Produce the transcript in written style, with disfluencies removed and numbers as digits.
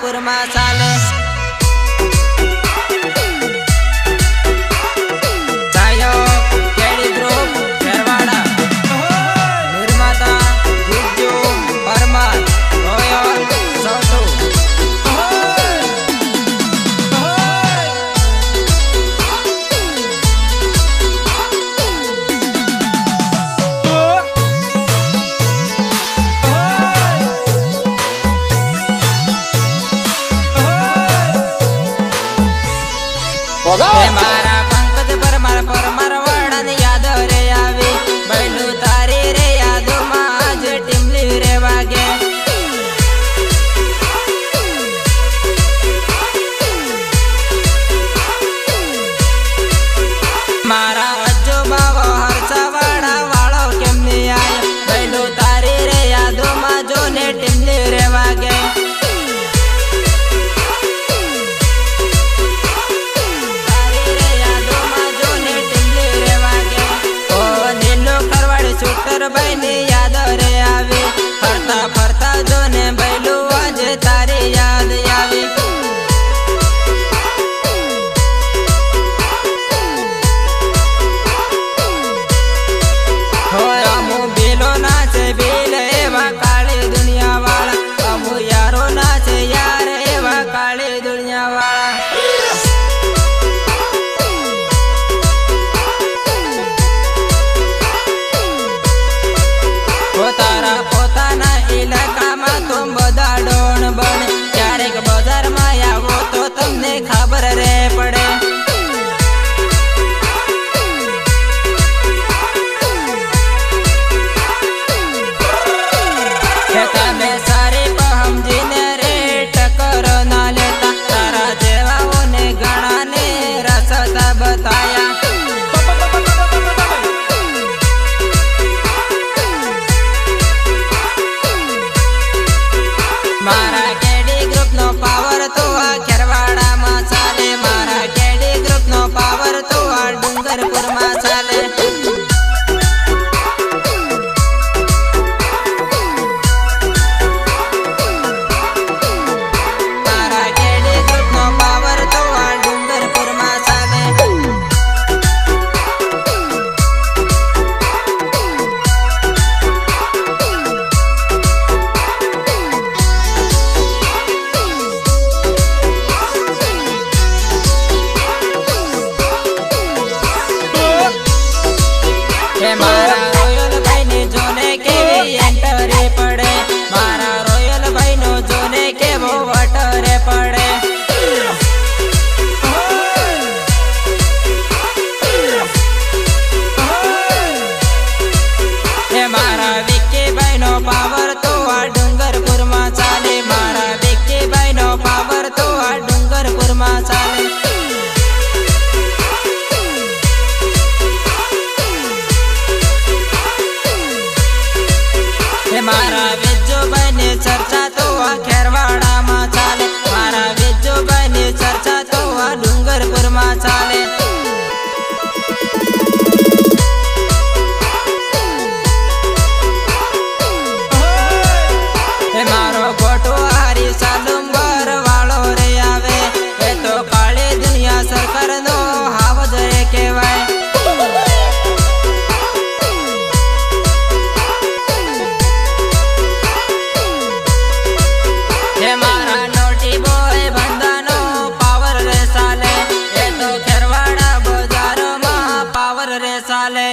डूंगरपुर में चाले। मारा पंकज परमार परमार वाड़ा ने याद रे आवे बैलू तारी रे यादो में आज टिमली रे वागे। मारा अज्जो बाबा हरसा वाड़ा वालो केम नहीं आया बैलू तारी रे यादो में जो ने टिमली रे वागे। बहनी याद रे आवे फरता फरता जो ने बैलू आज तारी याद आवे। हो अमु बेलो नाचे बेल एवा काली दुनिया वाला अमु यारो नाचे यार एवा काली दुनिया वाला। तारा पोताना इलाका में तुम बदा डोन बने क्यारेक बाजार में आवो तो तमने खबर रे पड़े। तमे सारे पहम जीने रे टकर ना लेता तारा जेवाओ ने गणा ने रसता बताया। मारा केडी ग्रुप नो पावर तो आ खेरवाड़ा में चाले। मारा केडी ग्रुप नो पावर तो आ डूंगरपुर में चाले। मारा केडी ग्रुप नो पावर तो आ डूंगरपुर में चाले। मारा रोयल भाई ने जोने के एंटरे पड़े मारा रोयल भाई नो जोने के वो वटरे पड़े। मारा विक्की भाई नो पावर तो आ डूंगरपुर में चाले। मारा विक्की भाई नो पावर तो आ डूंगरपुर में चाले। मारा विज्जो बने चर्चा तो आ खेरवाड़ा में चाले। मारा विज्जो बने चर्चा तो आ डूंगरपुर में चाले। मारो फोटो हारी सालुंबर वालो रे आवे ए तो काली दुनिया सरकार नो हावज रे कहवाय। मारा नोटी बॉय बंदानो पावर रे साले ए तो खेरवाड़ा बाजारों में पावर रे साले।